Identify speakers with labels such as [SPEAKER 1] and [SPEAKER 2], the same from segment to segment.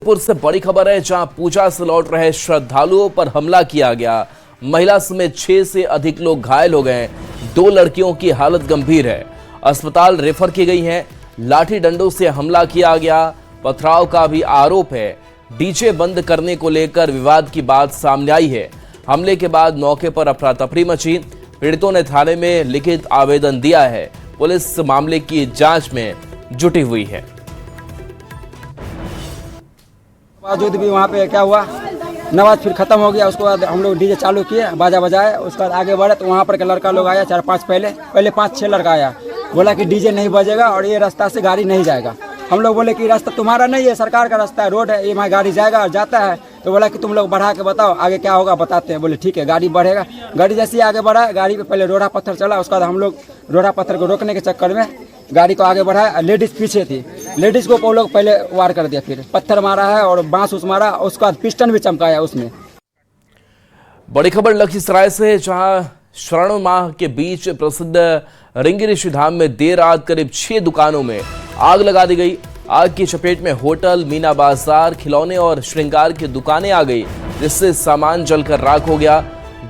[SPEAKER 1] जयपुर से बड़ी खबर है, जहां पूजा से लौट रहे श्रद्धालुओं पर हमला किया गया। महिला समेत 6 से अधिक लोग घायल हो गए। 2 लड़कियों की हालत गंभीर है, अस्पताल रेफर की गई हैं। लाठी डंडों से हमला किया गया, पथराव का भी आरोप है। डीजे बंद करने को लेकर विवाद की बात सामने आई है। हमले के बाद मौके पर अफरा तफरी मची। पीड़ितों ने थाने में लिखित आवेदन दिया है। पुलिस मामले की जांच में जुटी हुई है।
[SPEAKER 2] बावजूद भी वहाँ पे क्या हुआ, नमाज फिर खत्म हो गया। उसके बाद हम लोग डीजे चालू किए, बाजा बजाए। उसके बाद आगे बढ़े तो वहाँ पर के लड़का लोग आया, 4-5 पहले 5-6 लड़का आया, बोला कि डीजे नहीं बजेगा और ये रास्ता से गाड़ी नहीं जाएगा। हम लोग बोले कि रास्ता तुम्हारा नहीं है, सरकार का रास्ता है, रोड है, ये गाड़ी जाएगा और जाता है। तो बोला कि तुम लोग बढ़ा के बताओ आगे क्या होगा, बताते हैं। बोले ठीक है, गाड़ी बढ़ेगा। गाड़ी जैसे ही आगे बढ़ा, गाड़ी पे पहले रोड़ा पत्थर चला। उसके बाद हम लोग रोड़ा पत्थर को रोकने के चक्कर में गाड़ी को आगे बढ़ाया। लेडीज पीछे थी, लेडीज को वो लोग पहले वार कर दिया, फिर पत्थर मारा है और बांस उस मारा। उसके बाद पिस्टन भी चमकाया उसमें।
[SPEAKER 1] बड़ी खबर लखीसराय से, जहां श्रावण माह के बीच प्रसिद्ध रिंगऋषि धाम में देर रात करीब 6 दुकानों में आग लगा दी गई। आग की चपेट में होटल, मीना बाजार, खिलौने और श्रृंगार की दुकानें आ गई, जिससे सामान जलकर राख हो गया।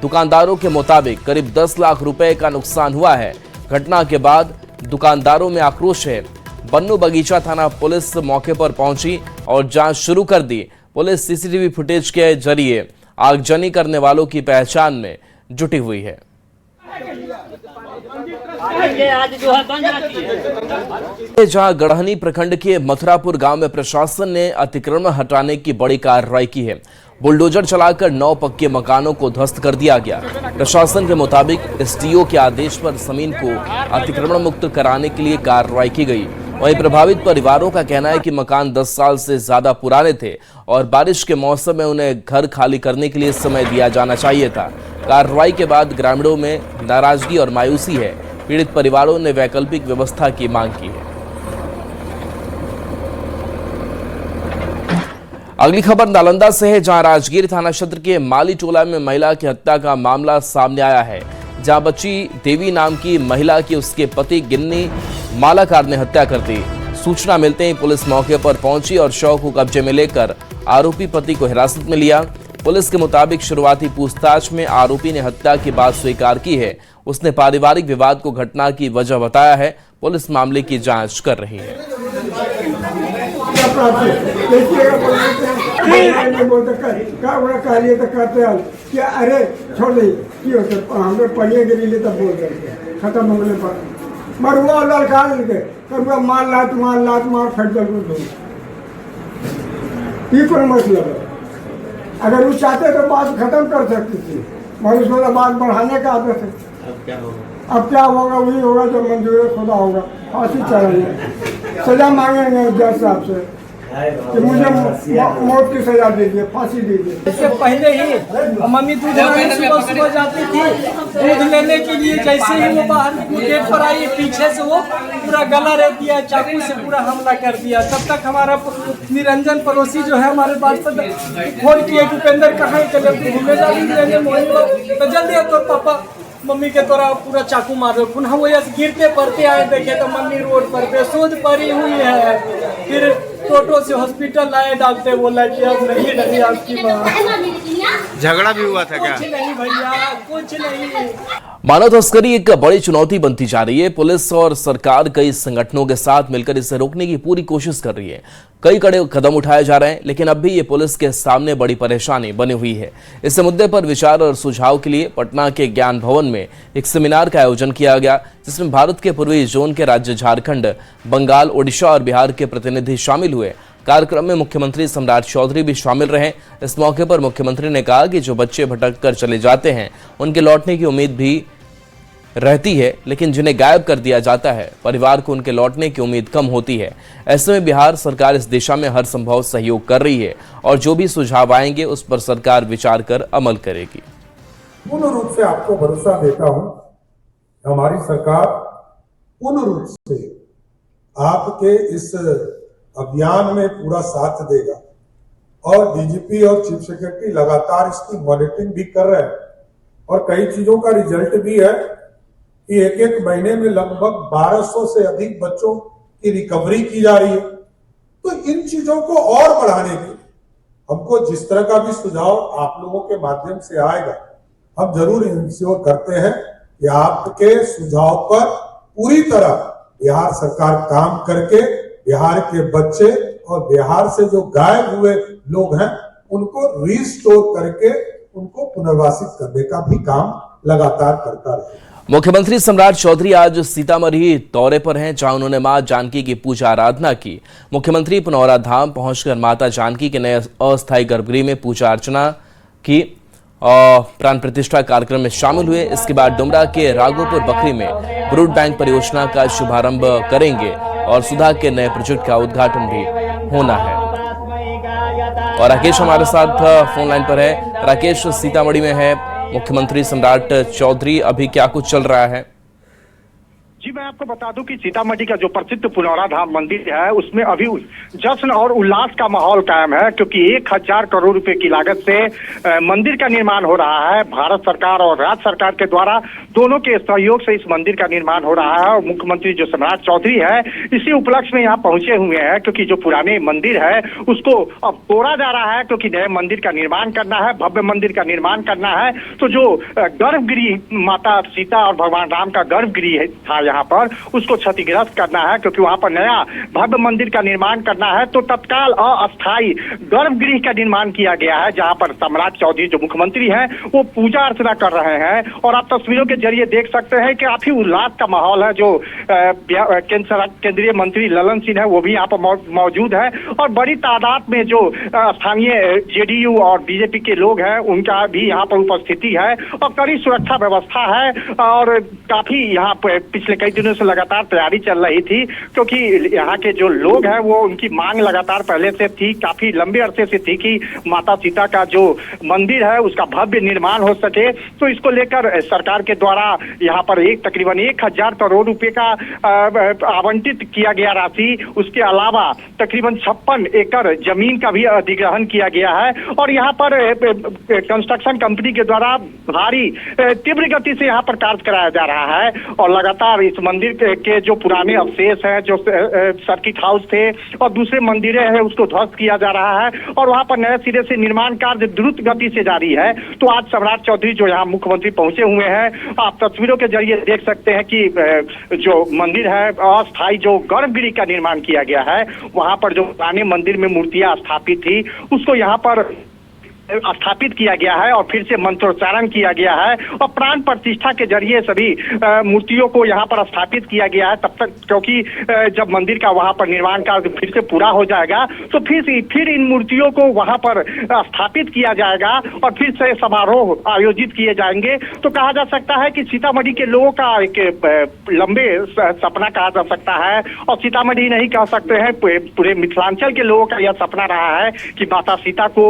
[SPEAKER 1] दुकानदारों के मुताबिक करीब 10 लाख रुपए का नुकसान हुआ है। घटना के बाद दुकानदारों में आक्रोश है। बन्नू बगीचा थाना पुलिस मौके पर पहुंची और जांच शुरू कर दी। पुलिस सीसीटीवी फुटेज के जरिए आगजनी करने वालों की पहचान में जुटी हुई है। जहां गढ़हनी प्रखंड के मथुरापुर गांव में प्रशासन ने अतिक्रमण हटाने की बड़ी कार्रवाई की है। बुलडोजर चलाकर 9 पक्के मकानों को ध्वस्त कर दिया गया। प्रशासन के मुताबिक एसडीओ के आदेश पर जमीन को अतिक्रमण मुक्त कराने के लिए कार्रवाई की गई। वहीं प्रभावित परिवारों का कहना है कि मकान 10 साल से ज्यादा पुराने थे और बारिश के मौसम में उन्हें घर खाली करने के लिए समय दिया जाना चाहिए था। कार्रवाई के बाद ग्रामीणों में नाराजगी और मायूसी है। पीड़ित परिवारों ने वैकल्पिक व्यवस्था की मांग की है। अगली खबर नालंदा से है, जहां राजगीर थाना क्षेत्र के माली टोला में महिला की हत्या का मामला सामने आया है। जहां बच्ची देवी नाम की महिला की उसके पति गिन्नी मालाकार ने हत्या कर दी। सूचना मिलते ही पुलिस मौके पर पहुंची और शव को कब्जे में लेकर आरोपी पति को हिरासत में लिया। पुलिस के मुताबिक शुरुआती पूछताछ में आरोपी ने हत्या की बात स्वीकार की है। उसने पारिवारिक विवाद को घटना की वजह बताया है। पुलिस मामले की जांच कर रही है।
[SPEAKER 3] अरे छोड़ पढ़िए गिरी तब बोल करके खत्म होने पर मरुआ लड़का करुआ मार लात मार फट जल मतलब है। अगर वो चाहते तो बात खत्म कर सकती थी, मगर उसमें बात बढ़ाने का आदत है। अब क्या होगा वही होगा जो मंजूर खुदा होगा। फांसी चढ़ाएंगे, सजा मांगेंगे जज साहब से कि मुझे मौत की सजा दीजिए, फांसी दीजिए।
[SPEAKER 4] इससे पहले ही मम्मी दूध लेने सुबह जाती थी, दूध लेने के लिए। जैसे ही वो बाहर गेट पर आई, पीछे से वो पूरा गला रह दिया, चाकू से पूरा हमला कर दिया। तब तक हमारा निरंजन पड़ोसी जो है हमारे पास फोन किए, भूपेंद्र कहाँ चले घूमे जाएंगे तो जल्दी तो पापा मम्मी के तोरा पूरा चाकू मार दो। पुनः वो गिरते पड़ते आए, देखे तो मम्मी रोड पर बेसुध पड़ी हुई है। फिर टोटो से हॉस्पिटल लाए, डॉक्टर बोला कि अब नहीं आपकी माँ।
[SPEAKER 5] झगड़ा भी हुआ था क्या?
[SPEAKER 4] कुछ नहीं भैया, कुछ नहीं।
[SPEAKER 1] मानव तस्करी एक बड़ी चुनौती बनती जा रही है। पुलिस और सरकार कई संगठनों के साथ मिलकर इसे रोकने की पूरी कोशिश कर रही है। कई कड़े कदम उठाए जा रहे हैं, लेकिन अब भी ये पुलिस के सामने बड़ी परेशानी बनी हुई है। इस मुद्दे पर विचार और सुझाव के लिए पटना के ज्ञान भवन में एक सेमिनार का आयोजन किया गया, जिसमें भारत के पूर्वी जोन के राज्य झारखंड, बंगाल, ओडिशा और बिहार के प्रतिनिधि शामिल हुए। कार्यक्रम में मुख्यमंत्री सम्राट चौधरी भी शामिल रहे। इस मौके पर मुख्यमंत्री ने कहा कि जो बच्चे भटक कर चले जाते हैं उनके लौटने की उम्मीद भी रहती है, लेकिन जिन्हें गायब कर दिया जाता है परिवार को उनके लौटने की उम्मीद कम होती है। ऐसे में बिहार सरकार इस दिशा में हर संभव सहयोग कर रही है और जो भी सुझाव आएंगे उस पर सरकार विचार कर अमल करेगी।
[SPEAKER 6] पूर्ण रूप से आपको भरोसा देता हूं, हमारी सरकार पूर्ण रूप से आपके इस अभियान में पूरा साथ देगा और डीजीपी और चीफ सेक्रेटरी लगातार इसकी मॉनिटरिंग भी कर रहे हैं और कई चीजों का रिजल्ट भी है कि एक महीने में लगभग 1200 से अधिक बच्चों की रिकवरी की जा रही है। तो इन चीजों को और बढ़ाने के हमको जिस तरह का भी सुझाव आप लोगों के माध्यम से आएगा, हम जरूर इंश्योर करते हैं कि आपके सुझाव पर पूरी तरह बिहार सरकार काम करके बिहार के बच्चे और बिहार से जो गायब हुए लोग हैं उनको रिस्टोर करके उनको पुनर्वासित करने का भी काम लगातार करता रहे।
[SPEAKER 1] मुख्यमंत्री सम्राट चौधरी आज सीतामढ़ी दौरे पर हैं, जहां उन्होंने मां जानकी की पूजा आराधना की। मुख्यमंत्री पुनौरा धाम पहुंचकर माता जानकी के नए अस्थायी गर्भगृह में पूजा अर्चना की और प्राण प्रतिष्ठा कार्यक्रम में शामिल हुए। इसके बाद डुमरा के राघोपुर बखरी में ब्रूड बैंक परियोजना का शुभारंभ करेंगे और सुधा के नए प्रोजेक्ट का उद्घाटन भी होना है। और राकेश हमारे साथ फोन लाइन पर है। राकेश, सीतामढ़ी में है मुख्यमंत्री सम्राट चौधरी, अभी क्या कुछ चल रहा है?
[SPEAKER 5] जी, मैं आपको बता दूं कि सीतामढ़ी का जो प्रसिद्ध पुनौरा धाम मंदिर है उसमें अभी जश्न और उल्लास का माहौल कायम है, क्योंकि 1000 करोड़ रुपए की लागत से मंदिर का निर्माण हो रहा है। भारत सरकार और राज्य सरकार के द्वारा दोनों के सहयोग से इस मंदिर का निर्माण हो रहा है और मुख्यमंत्री जो सम्राट चौधरी है इसी उपलक्ष्य में यहाँ पहुंचे हुए हैं, क्योंकि जो पुराने मंदिर है उसको अब तोड़ा जा रहा है, क्योंकि नए मंदिर का निर्माण करना है, भव्य मंदिर का निर्माण करना है। तो जो गर्भगृह माता सीता और भगवान राम का गर्भगृह था यहाँ पर, उसको क्षतिग्रस्त करना है, क्योंकि वहां पर नया भव्य मंदिर का निर्माण करना है। तो तत्काल अस्थायी गर्भगृह का निर्माण किया गया है, जहां पर सम्राट चौधरी जो मुख्यमंत्री हैं वो पूजा अर्चना कर रहे हैं। और आप तस्वीरों के जरिए देख सकते हैं कि काफी उल्लास का माहौल है। जो केंद्रीय मंत्री ललन सिंह है वो भी यहाँ पर मौजूद है और बड़ी तादाद में जो स्थानीय जेडीयू और बीजेपी के लोग हैं उनका भी यहाँ पर उपस्थिति है और कड़ी सुरक्षा व्यवस्था है। और काफी यहाँ पर पिछले कई दिनों से लगातार तैयारी चल रही थी, क्योंकि यहाँ के जो लोग हैं वो उनकी मांग लगातार पहले से थी, काफी लंबे अरसे से थी कि माता सीता का जो मंदिर है उसका भव्य निर्माण हो सके। तो इसको लेकर सरकार के द्वारा यहाँ पर तकरीबन 1000 करोड़ रुपए का आवंटित किया गया राशि, उसके अलावा तकरीबन 56 एकड़ जमीन का भी अधिग्रहण किया गया है। और यहाँ पर कंस्ट्रक्शन कंपनी के द्वारा भारी तीव्र गति से यहाँ पर कार्य कराया जा रहा है और लगातार इस मंदिर के जो पुराने अवशेष हैं, जो सर्किट हाउस थे और दूसरे मंदिरें हैं, उसको ध्वस्त किया जा रहा है और वहां पर नए सिरे से निर्माण कार्य द्रुत गति से जारी है। तो आज सम्राट चौधरी जो यहाँ मुख्यमंत्री पहुंचे हुए हैं, आप तस्वीरों के जरिए देख सकते हैं कि जो मंदिर है अस्थायी जो गर्भगृह का निर्माण किया गया है, वहां पर जो पुराने मंदिर में मूर्तियां स्थापित थी उसको यहाँ पर स्थापित किया गया है और फिर से मंत्रोच्चारण किया गया है और प्राण प्रतिष्ठा के जरिए सभी मूर्तियों को यहाँ पर स्थापित किया गया है। तब तक, क्योंकि जब मंदिर का वहाँ पर निर्माण कार्य फिर से पूरा हो जाएगा तो फिर इन मूर्तियों को वहाँ पर स्थापित किया जाएगा और फिर से समारोह आयोजित किए जाएंगे। तो कहा जा सकता है कि सीतामढ़ी के लोगों का एक लंबे सपना कहा जा सकता है और सीतामढ़ी नहीं कह सकते हैं, पूरे मिथिलांचल के लोगों का यह सपना रहा है कि माता सीता को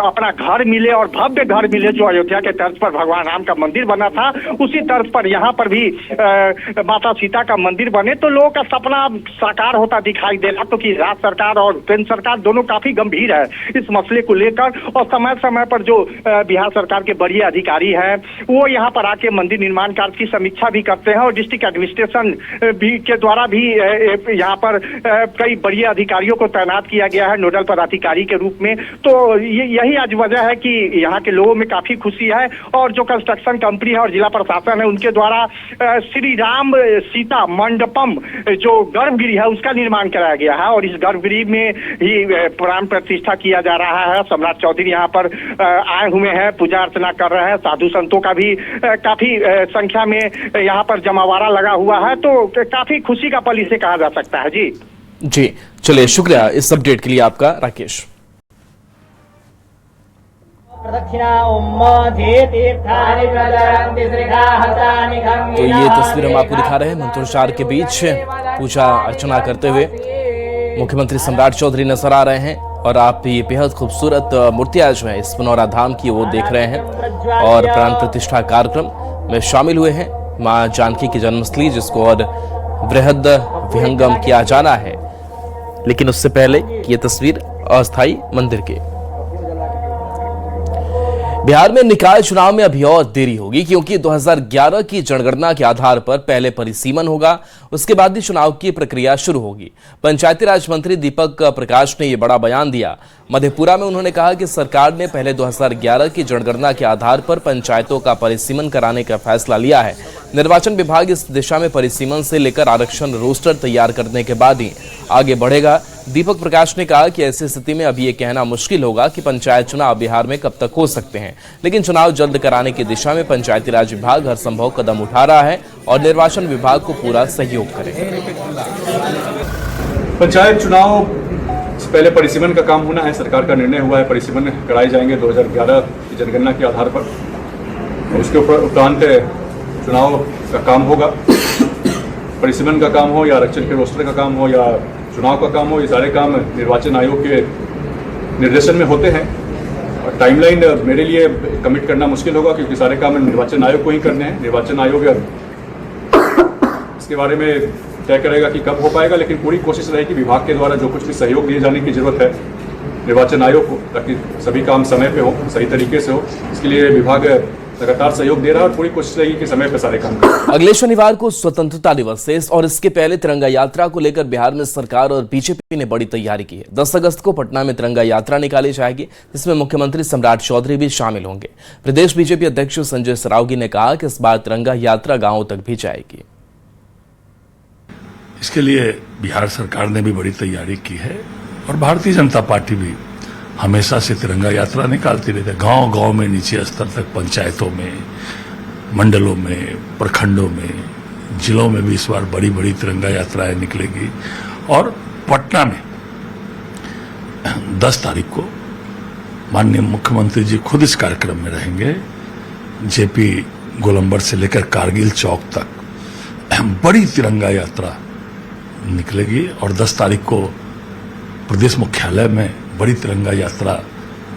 [SPEAKER 5] अपना घर मिले और भव्य घर मिले। जो अयोध्या के तर्ज पर भगवान राम का मंदिर बना था उसी तर्ज पर यहाँ पर भी माता सीता का मंदिर बने तो लोगों का सपना साकार होता दिखाई दे रहा। तो कि राज्य सरकार और केंद्र सरकार दोनों काफी गंभीर है इस मसले को लेकर और समय समय पर जो बिहार सरकार के बड़े अधिकारी हैं वो यहाँ पर आके मंदिर निर्माण कार्य की समीक्षा भी करते हैं और डिस्ट्रिक्ट एडमिनिस्ट्रेशन भी के द्वारा भी यहाँ पर कई बड़े अधिकारियों को तैनात किया गया है नोडल पदाधिकारी के रूप में। तो यही आज वजह है कि यहाँ के लोगों में काफी खुशी है और जो कंस्ट्रक्शन कंपनी है और जिला प्रशासन है उनके द्वारा श्री राम सीता मंडपम जो गर्भगृह है उसका निर्माण कराया गया है और इस गर्भगृह में ही प्राण प्रतिष्ठा किया जा रहा है। सम्राट चौधरी यहाँ पर आए हुए हैं, पूजा अर्चना कर रहे हैं, साधु संतों का भी काफी संख्या में यहाँ पर जमावाड़ा लगा हुआ है। तो काफी खुशी का पल इसे कहा जा सकता है। जी
[SPEAKER 1] चलिए, शुक्रिया इस अपडेट के लिए आपका राकेश। तो ये तस्वीर हम आपको दिखा रहे हैं मंत्रोच्चार के बीच पूजा अर्चना करते हुए मुख्यमंत्री सम्राट चौधरी नजर आ रहे हैं और आप ये बेहद खूबसूरत मूर्तियां जो है इस पुनौरा धाम की वो देख रहे हैं और प्राण प्रतिष्ठा कार्यक्रम में शामिल हुए हैं। मां जानकी की जन्मस्थली जिसको और वृहद विहंगम किया जाना है, लेकिन उससे पहले ये तस्वीर अस्थायी मंदिर की। बिहार में निकाय चुनाव में अभी और देरी होगी क्योंकि 2011 की जनगणना के आधार पर पहले परिसीमन होगा, उसके बाद ही चुनाव की प्रक्रिया शुरू होगी। पंचायती राज मंत्री दीपक प्रकाश ने यह बड़ा बयान दिया। मधेपुरा में उन्होंने कहा कि सरकार ने पहले 2011 की जनगणना के आधार पर पंचायतों का परिसीमन कराने का फैसला लिया है। निर्वाचन विभाग इस दिशा में परिसीमन से लेकर आरक्षण रोस्टर तैयार करने के बाद ही आगे बढ़ेगा। दीपक प्रकाश ने कहा कि ऐसी स्थिति में अभी ये कहना मुश्किल होगा कि पंचायत चुनाव बिहार में कब तक हो सकते हैं, लेकिन चुनाव जल्द कराने की दिशा में पंचायती राज विभाग हर संभव कदम उठा रहा है और निर्वाचन विभाग को पूरा सहयोग करेगा।
[SPEAKER 7] पंचायत चुनाव से पहले परिसीमन का काम होना है। सरकार का निर्णय हुआ है परिसीमन कराए जाएंगे 2011 की जनगणना के आधार पर। उसके उपरांत चुनाव का काम होगा। परिसीमन का काम हो या आरक्षण के रोस्टर का काम हो या चुनाव का काम हो, ये सारे काम निर्वाचन आयोग के निर्देशन में होते हैं। और टाइमलाइन मेरे लिए कमिट करना मुश्किल होगा क्योंकि सारे काम निर्वाचन आयोग को ही करने हैं। निर्वाचन आयोग इसके बारे में तय करेगा कि कब हो पाएगा, लेकिन पूरी कोशिश रहेगी विभाग के द्वारा जो कुछ भी सहयोग दिए जाने की जरूरत है निर्वाचन आयोग को, ताकि सभी काम समय पे हो, सही तरीके से हो। इसके लिए विभाग लगातार सहयोग दे रहा है और पूरी कोशिश रहेगी कि समय पर सारे काम करें।
[SPEAKER 1] अगले शनिवार को स्वतंत्रता दिवस है और इसके पहले तिरंगा यात्रा को लेकर बिहार में सरकार और बीजेपी ने बड़ी तैयारी की है। 10 अगस्त को पटना में तिरंगा यात्रा निकाली जाएगी, जिसमें मुख्यमंत्री सम्राट चौधरी भी शामिल होंगे। प्रदेश बीजेपी अध्यक्ष संजय सरावगी ने कहा कि इस बार तिरंगा यात्रा गांवों तक भी जाएगी।
[SPEAKER 8] इसके लिए बिहार सरकार ने भी बड़ी तैयारी की है और भारतीय जनता पार्टी भी हमेशा से तिरंगा यात्रा निकालती रहती है। गांव गांव में, नीचे स्तर तक, पंचायतों में, मंडलों में, प्रखंडों में, जिलों में भी इस बार बड़ी बड़ी तिरंगा यात्राएं निकलेगी। और पटना में 10 तारीख को माननीय मुख्यमंत्री जी खुद इस कार्यक्रम में रहेंगे। जेपी गोलंबर से लेकर कारगिल चौक तक बड़ी तिरंगा यात्रा निकलेगी और 10 तारीख को प्रदेश मुख्यालय में बड़ी तिरंगा यात्रा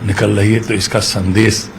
[SPEAKER 8] निकल रही है, तो इसका संदेश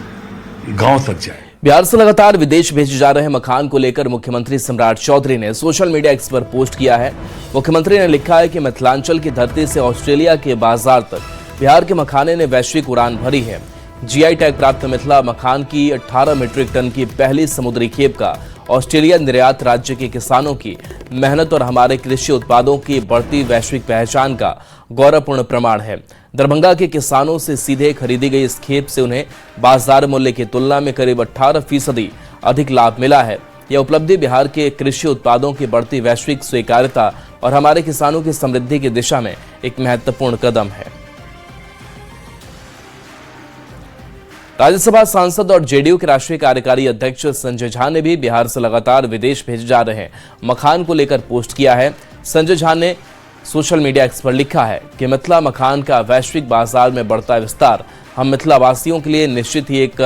[SPEAKER 8] गांव तक जाए।
[SPEAKER 1] बिहार से लगातार विदेश भेजे जा रहे मखान को लेकर मुख्यमंत्री सम्राट चौधरी ने सोशल मीडिया एक्स पर पोस्ट किया है। मुख्यमंत्री ने लिखा है कि मिथिलांचल की धरती से ऑस्ट्रेलिया के बाजार तक बिहार के मखाने ने वैश्विक उड़ान भरी है। जीआई टैग प्राप्त मिथिला मखान की 18 मीट्रिक टन की पहली समुद्री खेप का ऑस्ट्रेलिया निर्यात राज्य के किसानों की मेहनत और हमारे कृषि उत्पादों की बढ़ती वैश्विक पहचान का गौरवपूर्ण प्रमाण है। दरभंगा के किसानों से सीधे खरीदी गई इस खेप से उन्हें बाजार मूल्य की तुलना में करीब 18% अधिक लाभ मिला है। यह उपलब्धि बिहार के कृषि उत्पादों की बढ़ती वैश्विक स्वीकार्यता और हमारे किसानों की समृद्धि की दिशा में एक महत्वपूर्ण कदम है। राज्यसभा सांसद और जेडीयू के राष्ट्रीय कार्यकारी अध्यक्ष संजय झा ने भी बिहार से लगातार विदेश भेजे जा रहे मखान को लेकर पोस्ट किया है। संजय झा ने सोशल मीडिया एक्स पर लिखा है कि मिथिला मखान का वैश्विक बाजार में बढ़ता विस्तार हम मिथिला वासियों के लिए निश्चित ही एक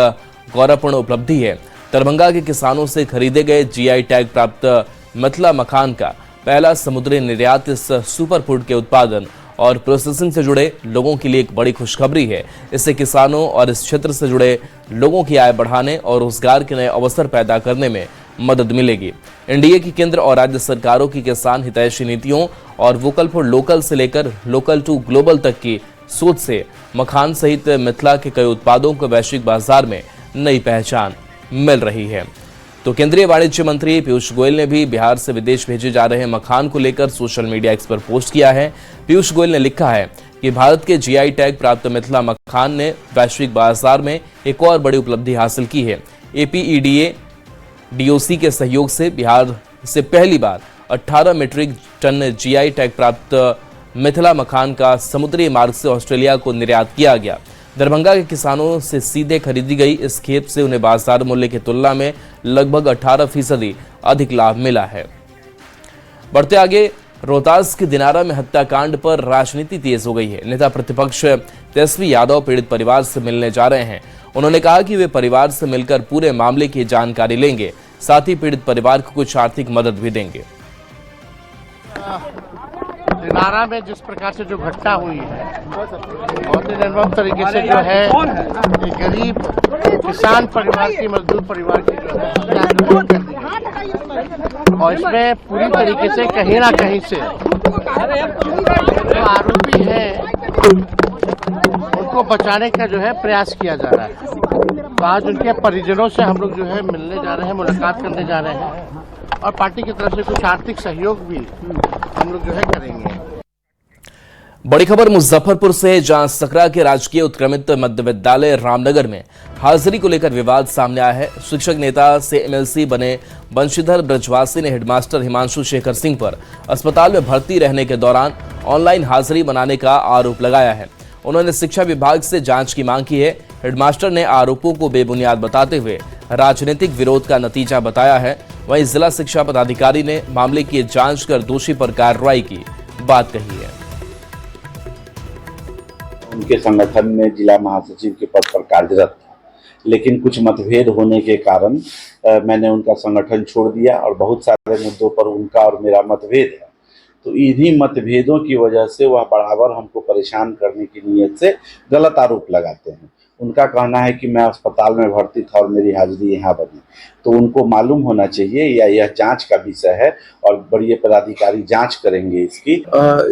[SPEAKER 1] गौरवपूर्ण उपलब्धि है। दरभंगा के किसानों से खरीदे गए जीआई टैग प्राप्त मिथिला मखान का पहला समुद्री निर्यात इस सुपर फूड के उत्पादन और प्रोसेसिंग से जुड़े लोगों के लिए एक बड़ी खुशखबरी है। इससे किसानों और इस क्षेत्र से जुड़े लोगों की आय बढ़ाने और रोजगार के नए अवसर पैदा करने में मदद मिलेगी। एनडीए की केंद्र और राज्य सरकारों की किसान हितैषी नीतियों और वोकल फॉर लोकल से लेकर लोकल टू ग्लोबल तक की सोच से मखान सहित मिथिला के कई उत्पादों को वैश्विक बाजार में नई पहचान मिल रही है। तो केंद्रीय वाणिज्य मंत्री पीयूष गोयल ने भी बिहार से विदेश भेजे जा रहे मखान को लेकर सोशल मीडिया एक्स पर पोस्ट किया है। पीयूष गोयल ने लिखा है कि भारत के जीआई टैग प्राप्त मिथिला मखान ने वैश्विक बाजार में एक और बड़ी उपलब्धि हासिल की है। एपीईडीए डीओसी के सहयोग से बिहार से पहली बार 18 मीट्रिक टन जीआई टैग प्राप्त मिथिला मखान का समुद्री मार्ग से ऑस्ट्रेलिया को निर्यात किया गया। दरभंगा के किसानों से सीधे खरीदी गई इस खेप से उन्हें बाजार मूल्य की तुलना में लगभग 18% अधिक लाभ मिला है। बढ़ते आगे, रोहतास के दिनारा में हत्याकांड पर राजनीति तेज हो गई है। नेता प्रतिपक्ष तेजस्वी यादव पीड़ित परिवार से मिलने जा रहे हैं। उन्होंने कहा कि वे परिवार से मिलकर पूरे मामले की जानकारी लेंगे, साथ ही पीड़ित परिवार को कुछ आर्थिक मदद भी देंगे।
[SPEAKER 9] दिनारा में जिस प्रकार से जो घटना हुई है, बहुत ही निर्मम तरीके से जो है एक गरीब किसान परिवार की, मजदूर परिवार की जो है हत्या कर दी गई। और इसमें पूरी तरीके से कहीं ना कहीं से जो आरोपी है उनको बचाने का जो है प्रयास किया जा रहा है। तो आज उनके परिजनों से हम लोग जो है मिलने जा रहे हैं, मुलाकात करने जा रहे हैं और पार्टी की तरफ से कुछ आर्थिक सहयोग भी हम लोग जो है करेंगे।
[SPEAKER 1] बड़ी खबर मुजफ्फरपुर से, जहां सकरा के राजकीय उत्क्रमित मध्य विद्यालय रामनगर में हाजिरी को लेकर विवाद सामने आया है। शिक्षक नेता से एमएलसी बने बंशीधर ब्रजवासी ने हेडमास्टर हिमांशु शेखर सिंह पर अस्पताल में भर्ती रहने के दौरान ऑनलाइन हाजिरी बनाने का आरोप लगाया है। उन्होंने शिक्षा विभाग से जांच की मांग की है। हेडमास्टर ने आरोपों को बेबुनियाद बताते हुए राजनीतिक विरोध का नतीजा बताया है। वहीं जिला शिक्षा पदाधिकारी ने मामले की जांच कर दोषी पर कार्रवाई की बात कही है।
[SPEAKER 10] उनके संगठन में जिला महासचिव के पद पर कार्यरत था, लेकिन कुछ मतभेद होने के कारण मैंने उनका संगठन छोड़ दिया और बहुत सारे मुद्दों पर उनका और मेरा मतभेद है। तो इन्हीं मतभेदों की वजह से वह बराबर हमको परेशान करने की नीयत से गलत आरोप लगाते हैं। उनका कहना है कि मैं अस्पताल में भर्ती था और मेरी हाजिरी यहाँ बनी, तो उनको मालूम होना चाहिए या यह जांच का विषय है और बड़े पदाधिकारी जांच करेंगे इसकी।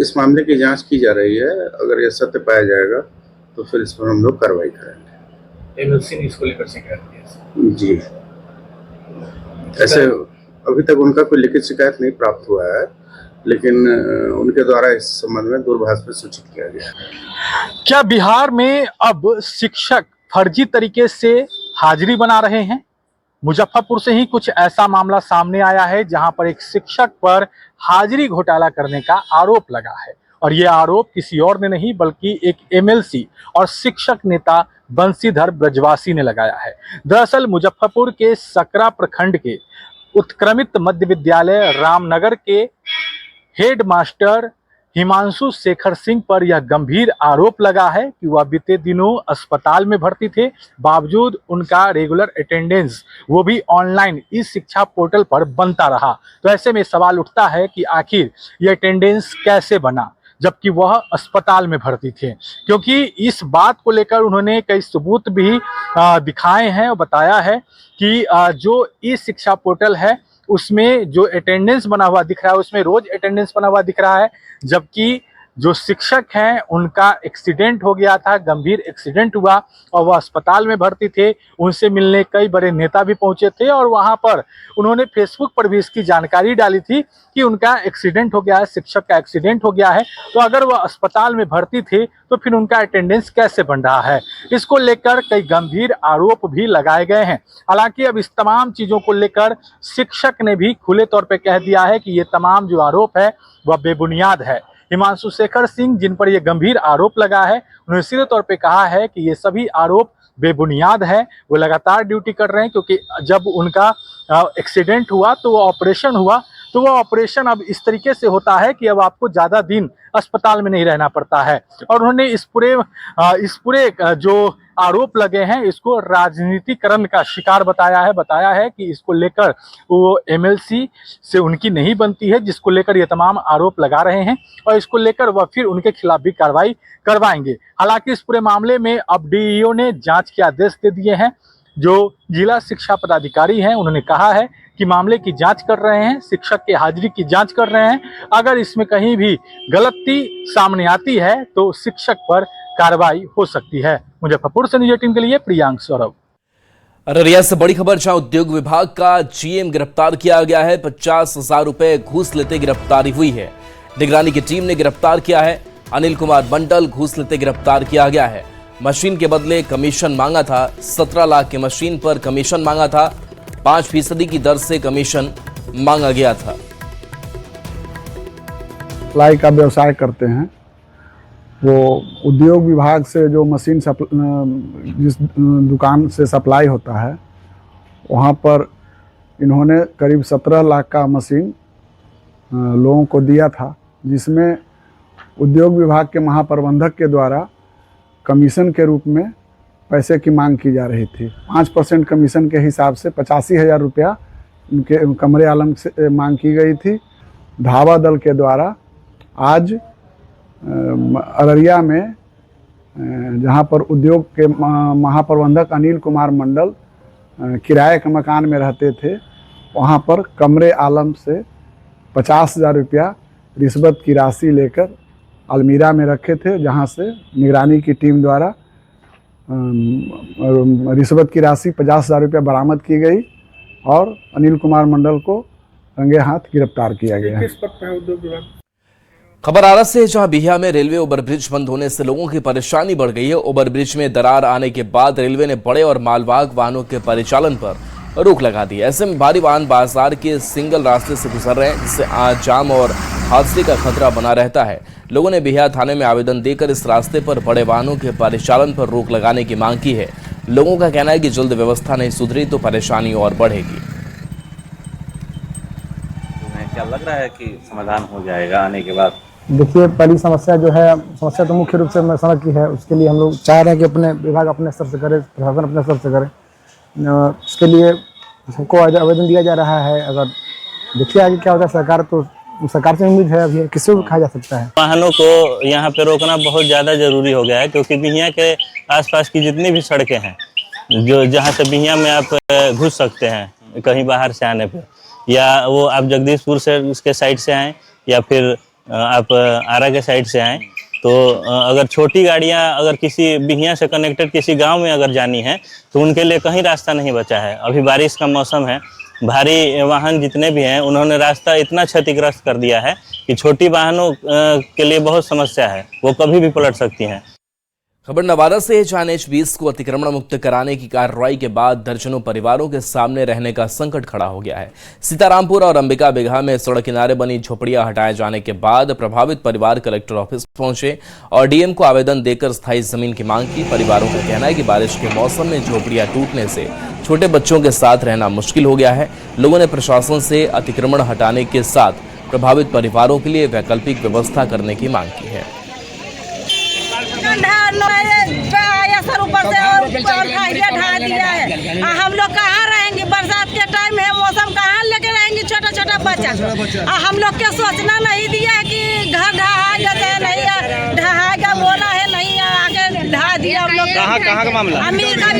[SPEAKER 11] इस मामले की जांच की जा रही है। अगर यह सत्य पाया जाएगा तो फिर इस पर हम लोग कार्रवाई करेंगे।
[SPEAKER 7] एमएलसी ने इसको लेकर शिकायत की है?
[SPEAKER 11] जी, ऐसे अभी तक उनका कोई लिखित शिकायत नहीं प्राप्त हुआ है, लेकिन उनके द्वारा इस संबंध में दूरभाष पर सूचित किया गया।
[SPEAKER 12] क्या बिहार में अब शिक्षक फर्जी तरीके से हाजिरी बना रहे हैं? मुजफ्फरपुर से ही कुछ ऐसा मामला सामने आया है जहां पर एक शिक्षक पर हाजिरी घोटाला करने का आरोप लगा है और ये आरोप किसी और ने नहीं बल्कि एक एमएलसी और शिक्षक नेता बंशीधर ब्रजवासी ने लगाया है। दरअसल मुजफ्फरपुर के सकरा प्रखंड के उत्क्रमित मध्य विद्यालय रामनगर के हेड मास्टर हिमांशु शेखर सिंह पर यह गंभीर आरोप लगा है कि वह बीते दिनों अस्पताल में भर्ती थे, बावजूद उनका रेगुलर अटेंडेंस वो भी ऑनलाइन इस शिक्षा पोर्टल पर बनता रहा। तो ऐसे में सवाल उठता है कि आखिर यह अटेंडेंस कैसे बना जबकि वह अस्पताल में भर्ती थे, क्योंकि इस बात को लेकर उन्होंने कई सबूत भी दिखाए हैं और बताया है कि जो ई शिक्षा पोर्टल है उसमें जो अटेंडेंस बना हुआ दिख रहा है उसमें रोज अटेंडेंस बना हुआ दिख रहा है, जबकि जो शिक्षक हैं उनका एक्सीडेंट हो गया था, गंभीर एक्सीडेंट हुआ और वह अस्पताल में भर्ती थे। उनसे मिलने कई बड़े नेता भी पहुंचे थे और वहां पर उन्होंने फेसबुक पर भी इसकी जानकारी डाली थी कि उनका एक्सीडेंट हो गया है, शिक्षक का एक्सीडेंट हो गया है। तो अगर वह अस्पताल में भर्ती थे तो फिर उनका अटेंडेंस कैसे बन रहा है, इसको लेकर कई गंभीर आरोप भी लगाए गए हैं। हालांकि अब इस तमाम चीज़ों को लेकर शिक्षक ने भी खुले तौर पर कह दिया है कि ये तमाम जो आरोप है वह बेबुनियाद है। हिमांशु शेखर सिंह जिन पर यह गंभीर आरोप लगा है उन्होंने सीधे तौर पे कहा है कि ये सभी आरोप बेबुनियाद है। वो लगातार ड्यूटी कर रहे हैं क्योंकि जब उनका एक्सीडेंट हुआ तो वो ऑपरेशन हुआ, तो वो ऑपरेशन अब इस तरीके से होता है कि अब आपको ज़्यादा दिन अस्पताल में नहीं रहना पड़ता है। और उन्होंने इस पूरे जो आरोप लगे हैं इसको राजनीतिकरण का शिकार बताया है कि इसको लेकर वो एमएलसी से उनकी नहीं बनती है, जिसको लेकर ये तमाम आरोप लगा रहे हैं और इसको लेकर वह फिर उनके खिलाफ भी कार्रवाई करवाएंगे। हालांकि इस पूरे मामले में अब डीईओ ने जांच के आदेश दे दिए हैं। जो जिला शिक्षा पदाधिकारी हैं उन्होंने कहा है कि मामले की जांच कर रहे हैं, शिक्षक के हाजिरी की जांच कर रहे हैं। अगर इसमें कहीं भी गलती सामने आती है तो शिक्षक पर कार्रवाई हो सकती है। मुजफ्फरपुर से न्यूज 18 के लिए प्रियांक सौरभ।
[SPEAKER 1] अररिया से बड़ी खबर, जहां उद्योग विभाग का जीएम गिरफ्तार किया गया है। 50,000 रुपए घूस लेते गिरफ्तारी हुई है। निगरानी की टीम ने गिरफ्तार किया है अनिल कुमार मंडल, घूस लेते गिरफ्तार किया गया है। मशीन के बदले कमीशन मांगा था। 17 लाख की मशीन पर कमीशन मांगा था। 5% की दर से कमीशन मांगा गया था।
[SPEAKER 3] सप्लाई का व्यवसाय करते हैं, वो उद्योग विभाग से जो मशीन जिस दुकान से सप्लाई होता है वहाँ पर इन्होंने करीब 17 लाख का मशीन लोगों को दिया था, जिसमें उद्योग विभाग के महाप्रबंधक के द्वारा कमीशन के रूप में पैसे की मांग की जा रही थी। 5% कमीशन के हिसाब से 85,000 रुपया इनके कमरे आलम से मांग की गई थी। धावा दल के द्वारा आज अररिया में जहां पर उद्योग के महाप्रबंधक अनिल कुमार मंडल किराए के मकान में रहते थे, वहां पर कमरे आलम से 50,000 रुपया रिश्वत की राशि लेकर अलमीरा में रखे थे, जहां से निगरानी की टीम द्वारा रिश्वत की राशि 50,000 रुपया बरामद की गई और अनिल कुमार मंडल को रंगे हाथ गिरफ्तार किया गया है।
[SPEAKER 1] खबर आरा से है, जहां बिहिया में रेलवे ओवरब्रिज बंद होने से लोगों की परेशानी बढ़ गई है। ओवरब्रिज में दरार आने के बाद रेलवे ने बड़े और मालवाहक वाहनों के परिचालन पर रोक लगा दी है। ऐसे में भारी वाहन बाजार के सिंगल रास्ते से गुजर रहे हैं, जिससे आज जाम और हादसे का खतरा बना रहता है। लोगों ने बिहिया थाने में आवेदन देकर इस रास्ते पर बड़े वाहनों के परिचालन पर रोक लगाने की मांग की है। लोगों का कहना है कि जल्द व्यवस्था नहीं सुधरी तो परेशानी और बढ़ेगी।
[SPEAKER 13] क्या लग रहा है कि समाधान हो जाएगा आने के बाद?
[SPEAKER 3] देखिए, पहली समस्या जो है, समस्या तो मुख्य रूप से सड़क की है। उसके लिए हम लोग चाह रहे हैं कि अपने विभाग अपने स्तर से करे, प्रशासन अपने स्तर से करे। इसके लिए सबको आवेदन दिया जा रहा है। अगर देखिए आगे क्या होता है, सरकार से उम्मीद है, अभी किसी को कहा जा सकता है।
[SPEAKER 13] वाहनों को यहाँ पे रोकना बहुत ज़्यादा जरूरी हो गया है, क्योंकि बिहिया के आसपास की जितनी भी सड़कें हैं, जो जहाँ से बिहिया में आप घुस सकते हैं कहीं बाहर से आने पे, या वो आप जगदीशपुर से उसके साइड से आएँ या फिर आप आरा के साइड से आएँ, तो अगर छोटी गाड़ियां अगर किसी बिहिया से कनेक्टेड किसी गांव में अगर जानी है तो उनके लिए कहीं रास्ता नहीं बचा है। अभी बारिश का मौसम है, भारी वाहन जितने भी हैं उन्होंने रास्ता इतना क्षतिग्रस्त कर दिया है कि छोटी वाहनों के लिए बहुत समस्या है, वो कभी भी पलट सकती हैं।
[SPEAKER 1] खबर नवादा से है, जहां NH-20 को अतिक्रमण मुक्त कराने की कार्रवाई के बाद दर्जनों परिवारों के सामने रहने का संकट खड़ा हो गया है। सीतारामपुर और अंबिका बिगहा में सड़क किनारे बनी झोपड़ियां हटाए जाने के बाद प्रभावित परिवार कलेक्टर ऑफिस पहुंचे और DM को आवेदन देकर स्थायी जमीन की मांग की। परिवारों का कहना है कि बारिश के मौसम में झोपड़ियां टूटने से छोटे बच्चों के साथ रहना मुश्किल हो गया है। लोगों ने प्रशासन से अतिक्रमण हटाने के साथ प्रभावित परिवारों के लिए वैकल्पिक व्यवस्था करने की मांग की है।
[SPEAKER 14] हम लोग कहाँ रहेंगे? बरसात के टाइम है, मौसम कहाँ लेके रहेंगे छोटा छोटा बच्चा। हम लोग के सोचना नहीं दिया है कि घर ढहा जाते हैं, नहीं ढहाएगा बोला है, नहीं आगे ढहा दिया हम लोग।
[SPEAKER 13] कहाँ का मामला?
[SPEAKER 14] अमीर का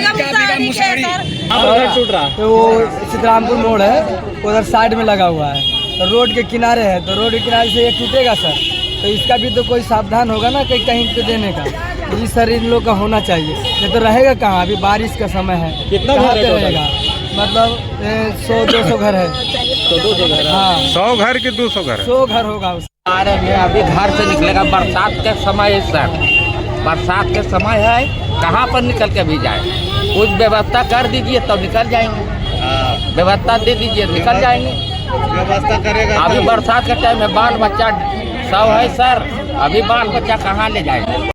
[SPEAKER 4] टूट रहा है, वो सीतारामपुर मोड़ है, उधर साइड में लगा हुआ है, तो रोड के किनारे है, तो रोड के किनारे से ये टूटेगा सर, तो इसका भी तो कोई सावधान होगा ना कि कहीं पे देने का। ये सर इन लोग का होना चाहिए, नहीं तो रहेगा कहाँ? अभी बारिश का समय है, कितना घर रहेगा? मतलब 100-200 घर है,
[SPEAKER 13] तो 200 घर,
[SPEAKER 14] हाँ
[SPEAKER 11] 100 घर के 200 घर
[SPEAKER 14] 100 घर होगा।
[SPEAKER 15] आ रहे हैं, अभी घर से निकलेगा, बरसात के समय है सर, बरसात के समय है, कहाँ पर निकल के भी जाए? कुछ व्यवस्था कर दीजिए तब निकल जाएंगे, व्यवस्था दे दीजिए निकल जाएंगे।
[SPEAKER 13] व्यवस्था करेगा?
[SPEAKER 15] अभी बरसात का टाइम है, बाल बच्चा सब है सर, अभी बाल बच्चा कहाँ ले जाएंगे?